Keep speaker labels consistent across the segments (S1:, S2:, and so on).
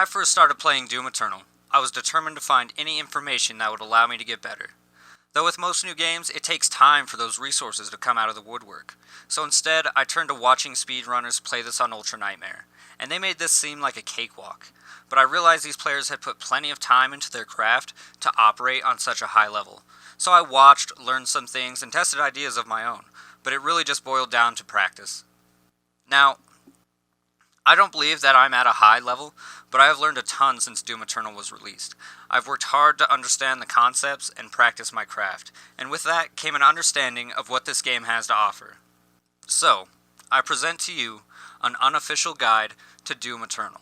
S1: first started playing Doom Eternal, I was determined to find any information that would allow me to get better. Though with most new games, it takes time for those resources to come out of the woodwork. So instead, I turned to watching speedrunners play this on Ultra Nightmare, and they made this seem like a cakewalk. But I realized these players had put plenty of time into their craft to operate on such a high level. So I watched, learned some things, and tested ideas of my own, but it really just boiled down to practice. Now, I don't believe that I'm at a high level, but I have learned a ton since Doom Eternal was released. I've worked hard to understand the concepts and practice my craft, and with that came an understanding of what this game has to offer. So, I present to you an unofficial guide to Doom Eternal.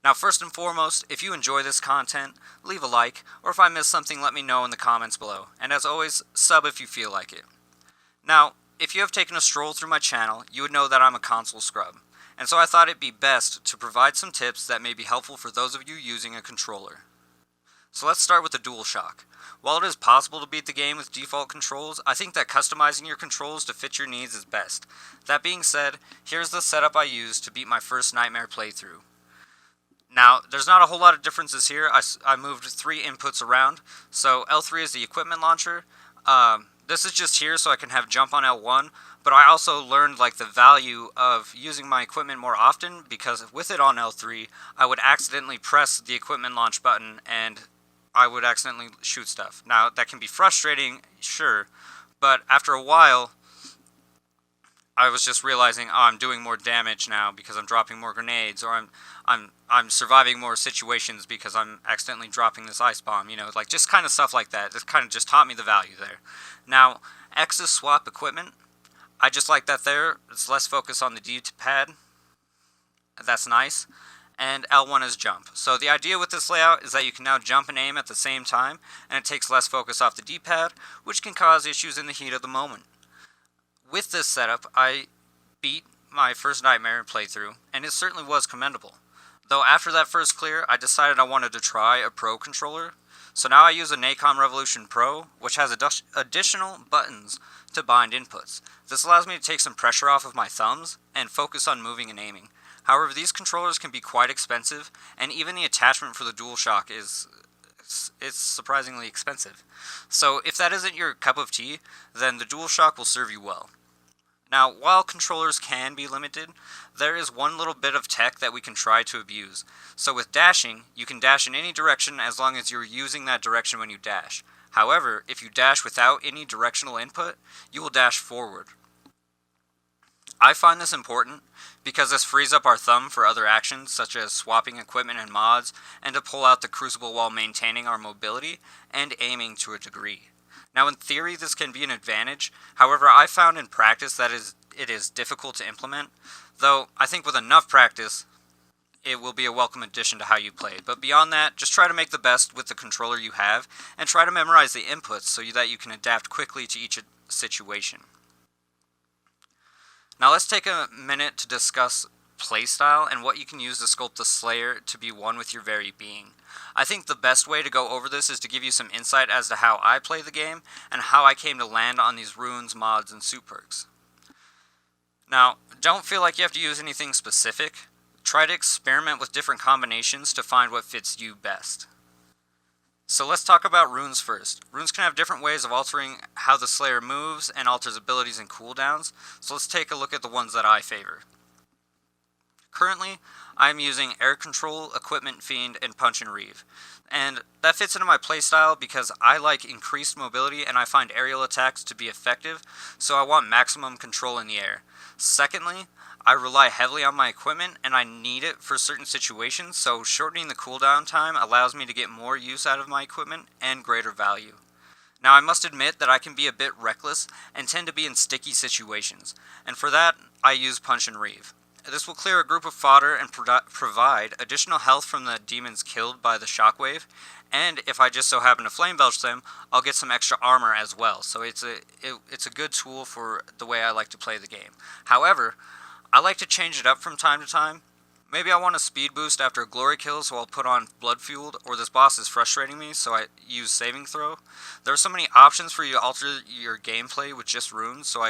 S1: Now, first and foremost, if you enjoy this content, leave a like, or if I missed something, let me know in the comments below. And as always, sub if you feel like it. Now, if you have taken a stroll through my channel, you would know that I'm a console scrub. And so I thought it'd be best to provide some tips that may be helpful for those of you using a controller. So let's start with the DualShock. While it is possible to beat the game with default controls, I think that customizing your controls to fit your needs is best. That being said, here's the setup I used to beat my first Nightmare playthrough. Now, there's not a whole lot of differences here. I moved 3 inputs around. So L3 is the equipment launcher. This is just here so I can have jump on L1, but I also learned the value of using my equipment more often, because with it on L3, I would accidentally press the equipment launch button and I would accidentally shoot stuff. Now, that can be frustrating, sure, but after a while, I was just realizing, oh, I'm doing more damage now because I'm dropping more grenades, or I'm surviving more situations because I'm accidentally dropping this ice bomb, just kind of stuff like that. This kind of just taught me the value there. Now, X is swap equipment. I just like that there. It's less focus on the D-pad. That's nice. And L1 is jump. So the idea with this layout is that you can now jump and aim at the same time, and it takes less focus off the D-pad, which can cause issues in the heat of the moment. With this setup, I beat my first Nightmare playthrough, and it certainly was commendable. Though after that first clear, I decided I wanted to try a Pro controller. So now I use a Nacon Revolution Pro, which has additional buttons to bind inputs. This allows me to take some pressure off of my thumbs and focus on moving and aiming. However, these controllers can be quite expensive, and even the attachment for the DualShock is surprisingly expensive. So if that isn't your cup of tea, then the DualShock will serve you well. Now, while controllers can be limited, there is one little bit of tech that we can try to abuse. So with dashing, you can dash in any direction as long as you're using that direction when you dash. However, if you dash without any directional input, you will dash forward. I find this important because this frees up our thumb for other actions such as swapping equipment and mods, and to pull out the crucible while maintaining our mobility and aiming to a degree. Now, in theory, this can be an advantage. However, I found in practice that it is difficult to implement, though I think with enough practice, it will be a welcome addition to how you play. But beyond that, just try to make the best with the controller you have, and try to memorize the inputs so that you can adapt quickly to each situation. Now let's take a minute to discuss playstyle and what you can use to sculpt the Slayer to be one with your very being. I think the best way to go over this is to give you some insight as to how I play the game and how I came to land on these runes, mods, and suit perks. Now, don't feel like you have to use anything specific. Try to experiment with different combinations to find what fits you best. So let's talk about runes first. Runes can have different ways of altering how the Slayer moves and alters abilities and cooldowns, so let's take a look at the ones that I favor. Currently, I'm using Air Control, Equipment Fiend, and Punch and Reave. And that fits into my playstyle because I like increased mobility and I find aerial attacks to be effective, so I want maximum control in the air. Secondly, I rely heavily on my equipment and I need it for certain situations, so shortening the cooldown time allows me to get more use out of my equipment and greater value. Now, I must admit that I can be a bit reckless and tend to be in sticky situations, and for that, I use Punch and Reave. This will clear a group of fodder and provide additional health from the demons killed by the shockwave, and if I just so happen to flame belch them, I'll get some extra armor as well, so it's a good tool for the way I like to play the game. However, I like to change it up from time to time. Maybe I want a speed boost after a glory kill, so I'll put on Blood Fueled, or this boss is frustrating me, so I use Saving Throw. There are so many options for you to alter your gameplay with just runes, so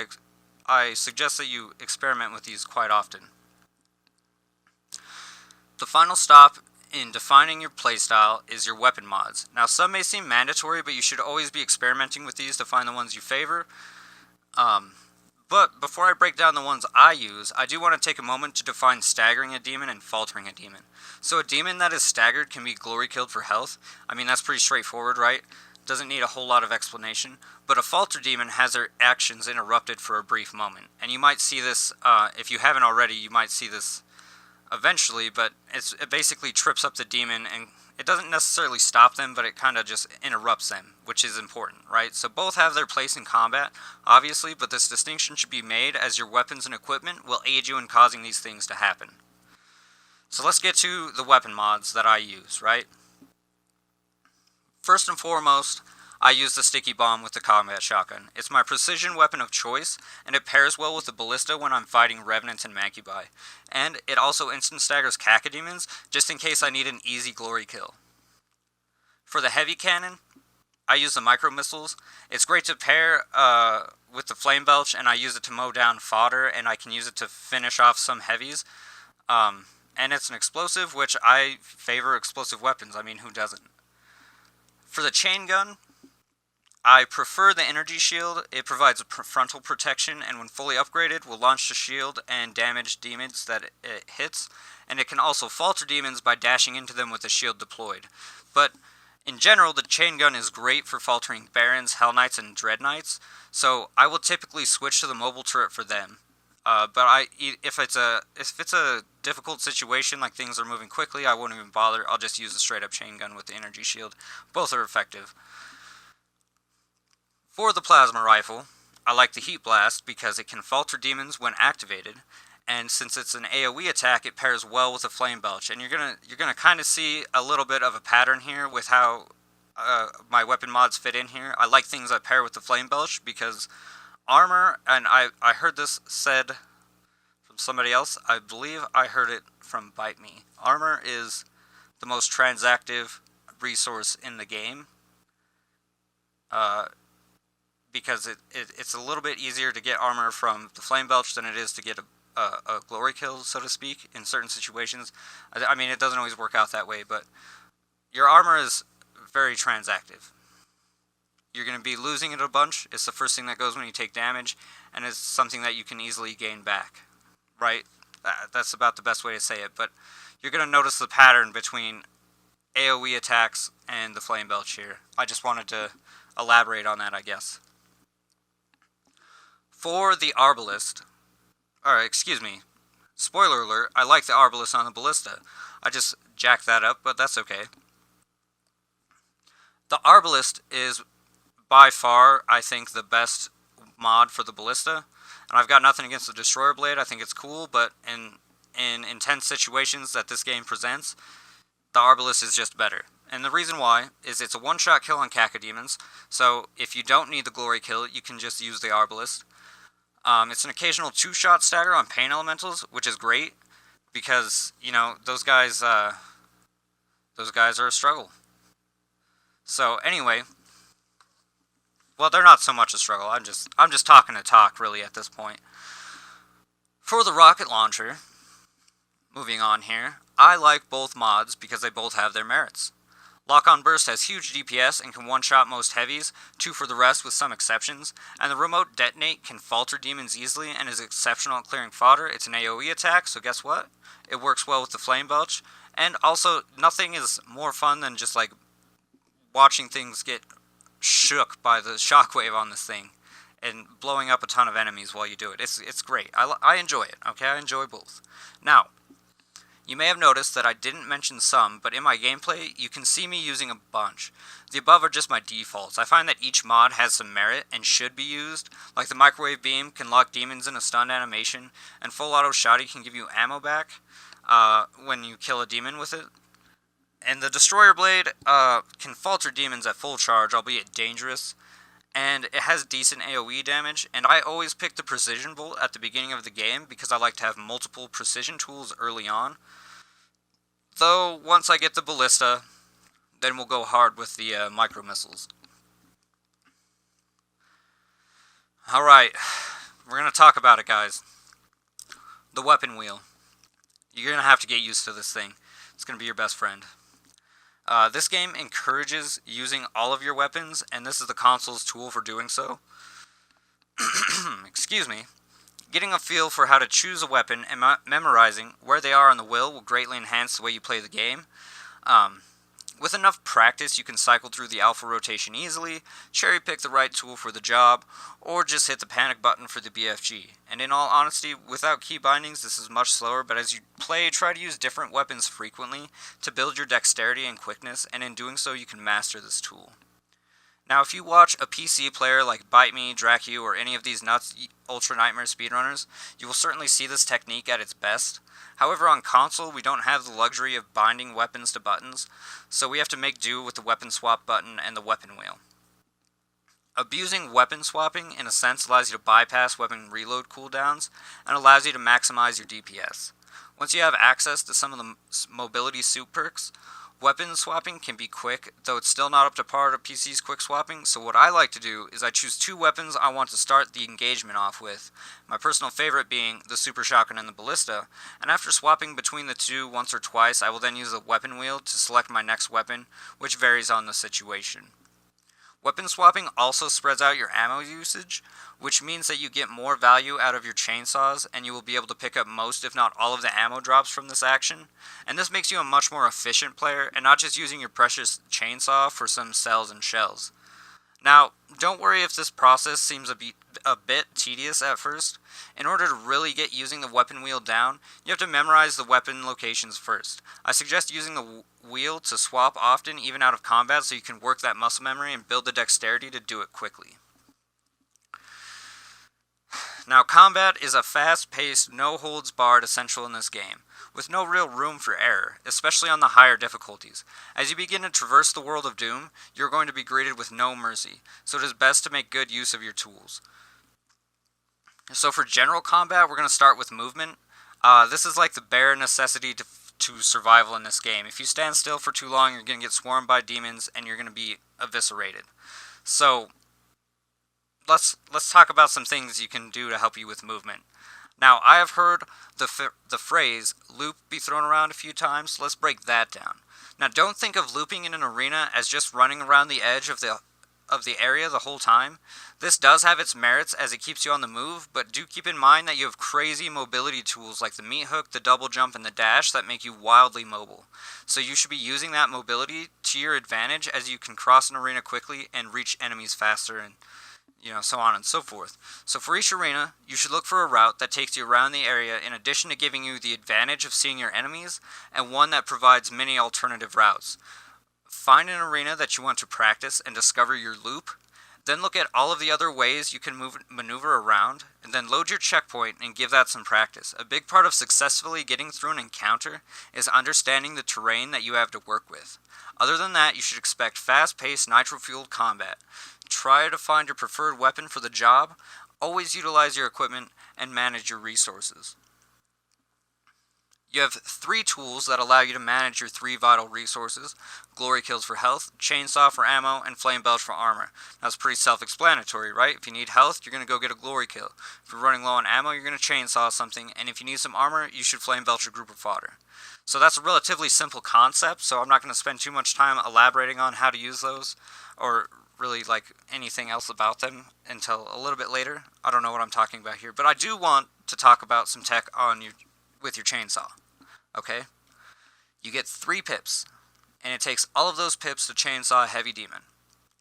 S1: I suggest that you experiment with these quite often. The final stop in defining your playstyle is your weapon mods. Now, some may seem mandatory, but you should always be experimenting with these to find the ones you favor. But before I break down the ones I use, I do want to take a moment to define staggering a demon and faltering a demon. So a demon that is staggered can be glory killed for health. I mean, that's pretty straightforward, right? Doesn't need a whole lot of explanation. But a falter demon has their actions interrupted for a brief moment. And you might see this, if you haven't already, you might see this eventually, but it basically trips up the demon, and it doesn't necessarily stop them, but it kind of just interrupts them, which is important, right? So both have their place in combat, obviously, but this distinction should be made as your weapons and equipment will aid you in causing these things to happen. So let's get to the weapon mods that I use, right? First and foremost, I use the sticky bomb with the combat shotgun. It's my precision weapon of choice, and it pairs well with the ballista when I'm fighting revenants and mancubi. And it also instant staggers cacodemons, just in case I need an easy glory kill. For the heavy cannon, I use the micro missiles. It's great to pair with the flame belch, and I use it to mow down fodder, and I can use it to finish off some heavies. And it's an explosive, which I favor explosive weapons. I mean, who doesn't? For the chain gun, I prefer the energy shield. It provides a frontal protection, and when fully upgraded, will launch the shield and damage demons that it hits, and it can also falter demons by dashing into them with the shield deployed. But in general, the chain gun is great for faltering barons, hell knights, and dread knights, so I will typically switch to the mobile turret for them. But if it's a difficult situation, like things are moving quickly, I won't even bother. I'll just use the straight up chain gun with the energy shield. Both are effective. For the plasma rifle, I like the heat blast because it can falter demons when activated, and since it's an AoE attack, it pairs well with a flame belch. And you're gonna kind of see a little bit of a pattern here with how my weapon mods fit in here. I like things that pair with the flame belch because armor, and I heard this said from somebody else. I believe I heard it from Bite Me. Armor is the most transactive resource in the game. Because it's a little bit easier to get armor from the flame belch than it is to get a glory kill, so to speak, in certain situations. I mean, it doesn't always work out that way, but your armor is very transactive. You're going to be losing it a bunch. It's the first thing that goes when you take damage, and it's something that you can easily gain back, right? That's about the best way to say it, but you're going to notice the pattern between AoE attacks and the flame belch here. I just wanted to elaborate on that, I guess. For the arbalist, spoiler alert, I like the arbalist on the ballista. I just jacked that up, but that's okay. The arbalist is by far, I think, the best mod for the ballista, and I've got nothing against the destroyer blade. I think it's cool, but in intense situations that this game presents, the arbalist is just better. And the reason why is it's a one-shot kill on cacodemons, so if you don't need the glory kill, you can just use the arbalist. It's an occasional two-shot stagger on pain elementals, which is great, because, you know, those guys are a struggle. So, anyway, well, they're not so much a struggle, I'm just talking to talk, really, at this point. For the rocket launcher, moving on here, I like both mods because they both have their merits. Lock-on Burst has huge DPS and can one-shot most heavies, 2 for the rest with some exceptions, and the Remote Detonate can falter demons easily and is exceptional at clearing fodder. It's an AoE attack, so guess what? It works well with the Flame Belch, and also, nothing is more fun than just, like, watching things get shook by the shockwave on this thing, and blowing up a ton of enemies while you do it. It's great. I enjoy it, okay? I enjoy both. Now, you may have noticed that I didn't mention some, but in my gameplay, you can see me using a bunch. The above are just my defaults. I find that each mod has some merit and should be used, like the Microwave Beam can lock demons in a stunned animation, and Full Auto Shotty can give you ammo back when you kill a demon with it. And the Destroyer Blade can falter demons at full charge, albeit dangerous, and it has decent AoE damage, and I always pick the Precision Bolt at the beginning of the game because I like to have multiple precision tools early on. Though, once I get the Ballista, then we'll go hard with the Micro Missiles. Alright, we're going to talk about it, guys. The weapon wheel. You're going to have to get used to this thing. It's going to be your best friend. This game encourages using all of your weapons, and this is the console's tool for doing so. Excuse me. Getting a feel for how to choose a weapon and memorizing where they are on the wheel will greatly enhance the way you play the game. With enough practice, you can cycle through the alpha rotation easily, cherry pick the right tool for the job, or just hit the panic button for the BFG. And in all honesty, without key bindings, this is much slower, but as you play, try to use different weapons frequently to build your dexterity and quickness, and in doing so, you can master this tool. Now, if you watch a PC player like Bite Me, Dracu, or any of these nuts Ultra Nightmare speedrunners, you will certainly see this technique at its best. However, on console, we don't have the luxury of binding weapons to buttons, so we have to make do with the weapon swap button and the weapon wheel. Abusing weapon swapping, in a sense, allows you to bypass weapon reload cooldowns and allows you to maximize your DPS. Once you have access to some of the mobility suit perks, weapon swapping can be quick, though it's still not up to par of PC's quick swapping, so what I like to do is I choose two weapons I want to start the engagement off with, my personal favorite being the Super Shotgun and the Ballista, and after swapping between the two once or twice, I will then use the weapon wheel to select my next weapon, which varies on the situation. Weapon swapping also spreads out your ammo usage, which means that you get more value out of your chainsaws, and you will be able to pick up most, if not all, of the ammo drops from this action. And this makes you a much more efficient player, and not just using your precious chainsaw for some cells and shells. Now, don't worry if this process seems a bit tedious at first. In order to really get using the weapon wheel down, you have to memorize the weapon locations first. I suggest using the wheel to swap often, even out of combat, so you can work that muscle memory and build the dexterity to do it quickly. Now, combat is a fast-paced, no-holds-barred essential in this game, with no real room for error, especially on the higher difficulties. As you begin to traverse the world of Doom, you're going to be greeted with no mercy, so it is best to make good use of your tools. So for general combat, we're going to start with movement. This is like the bare necessity to survival in this game. If you stand still for too long, you're going to get swarmed by demons, and you're going to be eviscerated. So let's talk about some things you can do to help you with movement. Now, I have heard the phrase loop be thrown around a few times, so let's break that down. Now, don't think of looping in an arena as just running around the edge of the area the whole time. This does have its merits as it keeps you on the move, but do keep in mind that you have crazy mobility tools like the meat hook, the double jump, and the dash that make you wildly mobile. So you should be using that mobility to your advantage as you can cross an arena quickly and reach enemies faster, and so on and so forth. So for each arena, you should look for a route that takes you around the area in addition to giving you the advantage of seeing your enemies, and one that provides many alternative routes. Find an arena that you want to practice and discover your loop. Then look at all of the other ways you can maneuver around, and then load your checkpoint and give that some practice. A big part of successfully getting through an encounter is understanding the terrain that you have to work with. Other than that, you should expect fast-paced, nitro-fueled combat. Try to find your preferred weapon for the job, always utilize your equipment, and manage your resources. You have 3 tools that allow you to manage your 3 vital resources: Glory Kills for health, Chainsaw for ammo, and Flame Belch for armor. That's pretty self-explanatory, right? If you need health, you're going to go get a Glory Kill. If you're running low on ammo, you're going to Chainsaw something, and if you need some armor, you should Flame Belch a group of fodder. So that's a relatively simple concept, so I'm not going to spend too much time elaborating on how to use those, or really like anything else about them until a little bit later. I don't know what I'm talking about here, but I do want to talk about some tech with your chainsaw. Okay? You get 3 pips, and it takes all of those pips to chainsaw a heavy demon.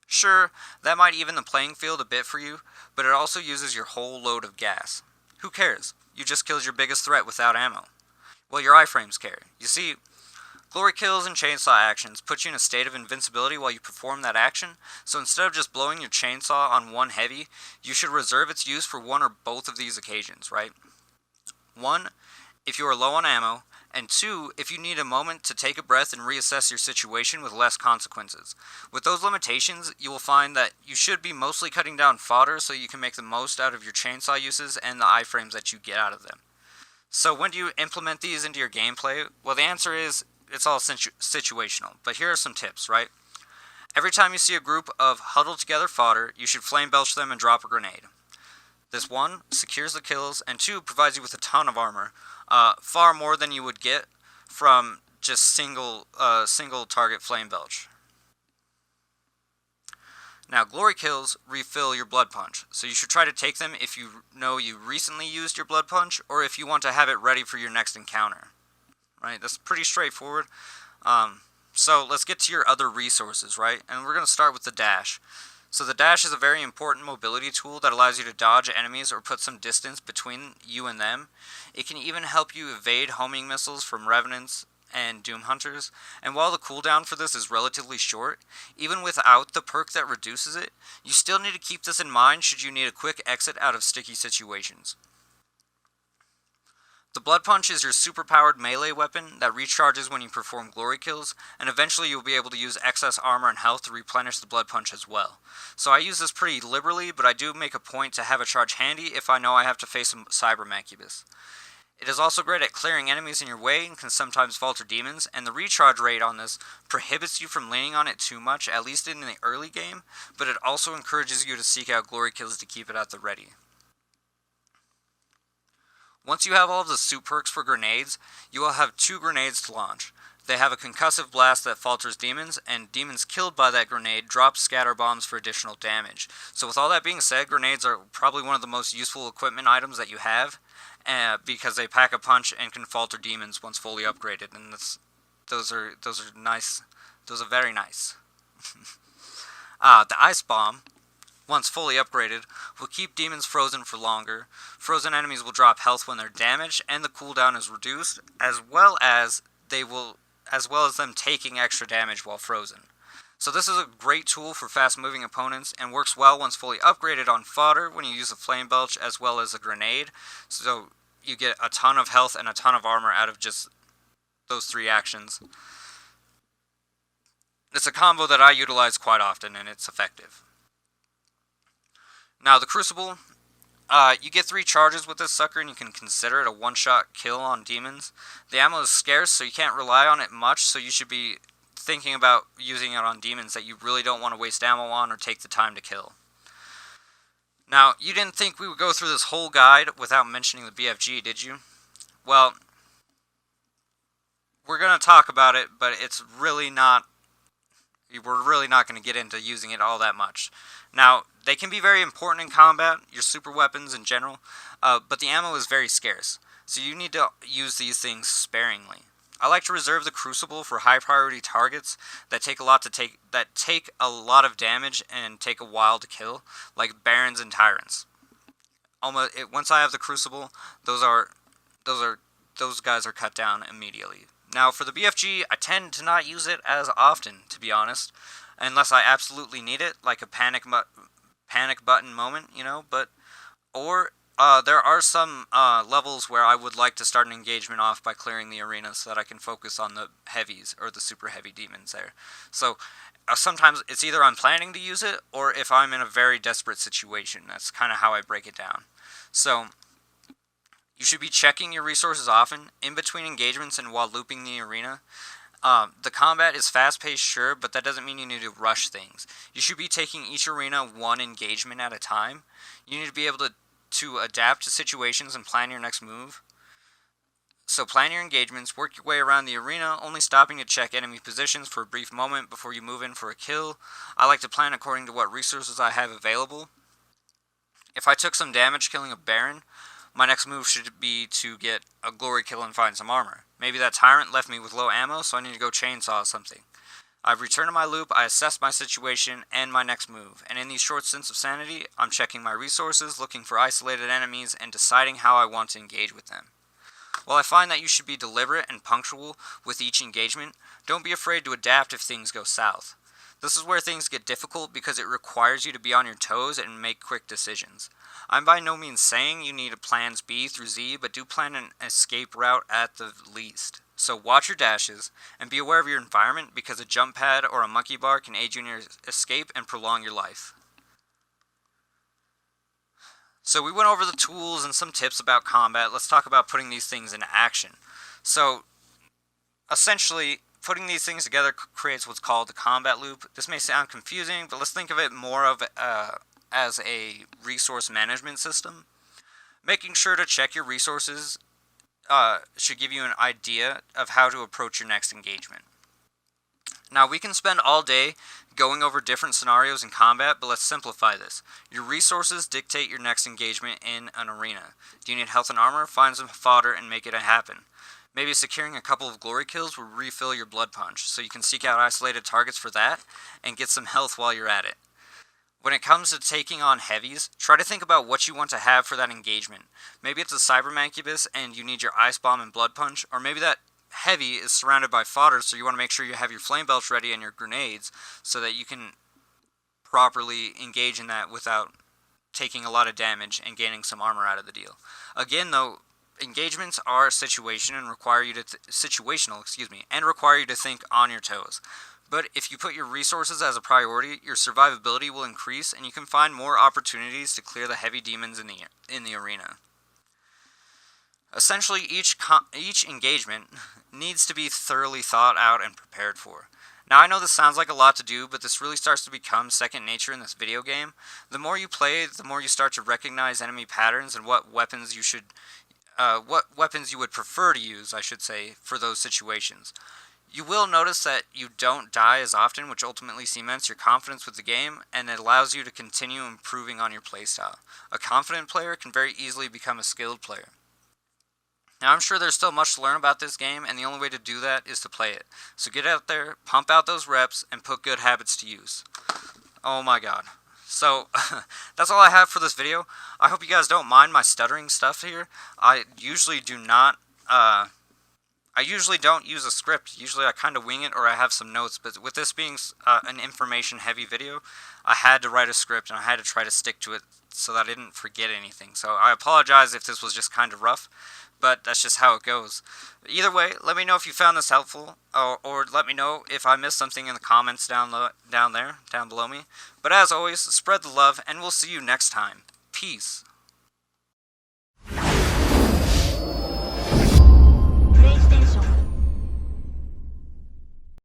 S1: Sure, that might even the playing field a bit for you, but it also uses your whole load of gas. Who cares? You just killed your biggest threat without ammo. Well, your iframes care. You see, Glory Kills and chainsaw actions put you in a state of invincibility while you perform that action, so instead of just blowing your chainsaw on one heavy, you should reserve its use for one or both of these occasions, right? 1, if you are low on ammo, and 2, if you need a moment to take a breath and reassess your situation with less consequences. With those limitations, you will find that you should be mostly cutting down fodder so you can make the most out of your chainsaw uses and the iframes that you get out of them. So when do you implement these into your gameplay? Well, the answer is it's all situational, but here are some tips, right? Every time you see a group of huddled together fodder, you should flame belch them and drop a grenade. This 1 secures the kills, and 2 provides you with a ton of armor, far more than you would get from just single target flame belch. Now, glory kills refill your blood punch, so you should try to take them if you know you recently used your blood punch, or if you want to have it ready for your next encounter. Right, that's pretty straightforward. So let's get to your other resources, right? And we're going to start with the dash. So the dash is a very important mobility tool that allows you to dodge enemies or put some distance between you and them. It can even help you evade homing missiles from revenants and doom hunters. And while the cooldown for this is relatively short, even without the perk that reduces it, you still need to keep this in mind should you need a quick exit out of sticky situations. The Blood Punch is your super-powered melee weapon that recharges when you perform glory kills, and eventually you'll be able to use excess armor and health to replenish the Blood Punch as well. So I use this pretty liberally, but I do make a point to have a charge handy if I know I have to face a Cyber Macubus. It is also great at clearing enemies in your way and can sometimes falter demons, and the recharge rate on this prohibits you from leaning on it too much, at least in the early game, but it also encourages you to seek out glory kills to keep it at the ready. Once you have all of the suit perks for grenades, you will have 2 grenades to launch. They have a concussive blast that falters demons, and demons killed by that grenade drop scatter bombs for additional damage. So with all that being said, grenades are probably one of the most useful equipment items that you have, because they pack a punch and can falter demons once fully upgraded, and those are nice. Those are very nice. The ice bomb, once fully upgraded, will keep demons frozen for longer. Frozen enemies will drop health when they're damaged, and the cooldown is reduced, as well as them taking extra damage while frozen. So this is a great tool for fast-moving opponents, and works well once fully upgraded on fodder when you use a flame belch as well as a grenade. So you get a ton of health and a ton of armor out of just those 3 actions. It's a combo that I utilize quite often, and it's effective. Now, the Crucible, you get 3 charges with this sucker, and you can consider it a one-shot kill on demons. The ammo is scarce, so you can't rely on it much, so you should be thinking about using it on demons that you really don't want to waste ammo on or take the time to kill. Now, you didn't think we would go through this whole guide without mentioning the BFG, did you? Well, we're going to talk about it, but we're really not going to get into using it all that much. Now, they can be very important in combat, your super weapons in general, but the ammo is very scarce, so you need to use these things sparingly. I like to reserve the Crucible for high priority targets that take a lot of damage and take a while to kill, like Barons and Tyrants. Once I have the Crucible, those guys are cut down immediately. Now, for the BFG, I tend to not use it as often, to be honest, unless I absolutely need it, like a panic button moment, there are some levels where I would like to start an engagement off by clearing the arena so that I can focus on the heavies or the super heavy demons there. So sometimes it's either I'm planning to use it or if I'm in a very desperate situation. That's kind of how I break it down. So you should be checking your resources often, in between engagements and while looping the arena. The combat is fast-paced, sure, but that doesn't mean you need to rush things. You should be taking each arena one engagement at a time. You need to be able to adapt to situations and plan your next move. So plan your engagements, work your way around the arena, only stopping to check enemy positions for a brief moment before you move in for a kill. I like to plan according to what resources I have available. If I took some damage killing a Baron, my next move should be to get a glory kill and find some armor. Maybe that Tyrant left me with low ammo, so I need to go chainsaw something. I've returned to my loop, I assess my situation and my next move, and in these short stints of sanity, I'm checking my resources, looking for isolated enemies, and deciding how I want to engage with them. While I find that you should be deliberate and punctual with each engagement, don't be afraid to adapt if things go south. This is where things get difficult because it requires you to be on your toes and make quick decisions. I'm by no means saying you need a plans B through Z, but do plan an escape route at the least. So watch your dashes, and be aware of your environment because a jump pad or a monkey bar can aid you in your escape and prolong your life. So we went over the tools and some tips about combat. Let's talk about putting these things into action. So, essentially, putting these things together creates what's called the combat loop. This may sound confusing, but let's think of it more of as a resource management system. Making sure to check your resources should give you an idea of how to approach your next engagement. Now, we can spend all day going over different scenarios in combat, but let's simplify this. Your resources dictate your next engagement in an arena. Do you need health and armor? Find some fodder and make it happen. Maybe securing a couple of glory kills will refill your blood punch, so you can seek out isolated targets for that and get some health while you're at it. When it comes to taking on heavies, try to think about what you want to have for that engagement. Maybe it's a cyber mancubus and you need your ice bomb and blood punch, or maybe that heavy is surrounded by fodder, so you want to make sure you have your flame belch ready and your grenades so that you can properly engage in that without taking a lot of damage and gaining some armor out of the deal. Again, though, engagements are situational and require you to require you to think on your toes. But if you put your resources as a priority, your survivability will increase and you can find more opportunities to clear the heavy demons in the arena. Essentially, each engagement needs to be thoroughly thought out and prepared for. Now, I know this sounds like a lot to do, but this really starts to become second nature in this video game. The more you play, the more you start to recognize enemy patterns and what weapons you would prefer to use, I should say, for those situations. You will notice that you don't die as often, which ultimately cements your confidence with the game, and it allows you to continue improving on your playstyle. A confident player can very easily become a skilled player. Now, I'm sure there's still much to learn about this game, and the only way to do that is to play it. So get out there, pump out those reps, and put good habits to use. Oh my god. So, that's all I have for this video. I hope you guys don't mind my stuttering stuff here. I usually don't use a script. Usually I kind of wing it or I have some notes, but with this being an information-heavy video, I had to write a script and I had to try to stick to it so that I didn't forget anything. So I apologize if this was just kind of rough, but that's just how it goes. Either way, let me know if you found this helpful, or let me know if I missed something in the comments down below me. But as always, spread the love, and we'll see you next time. Peace.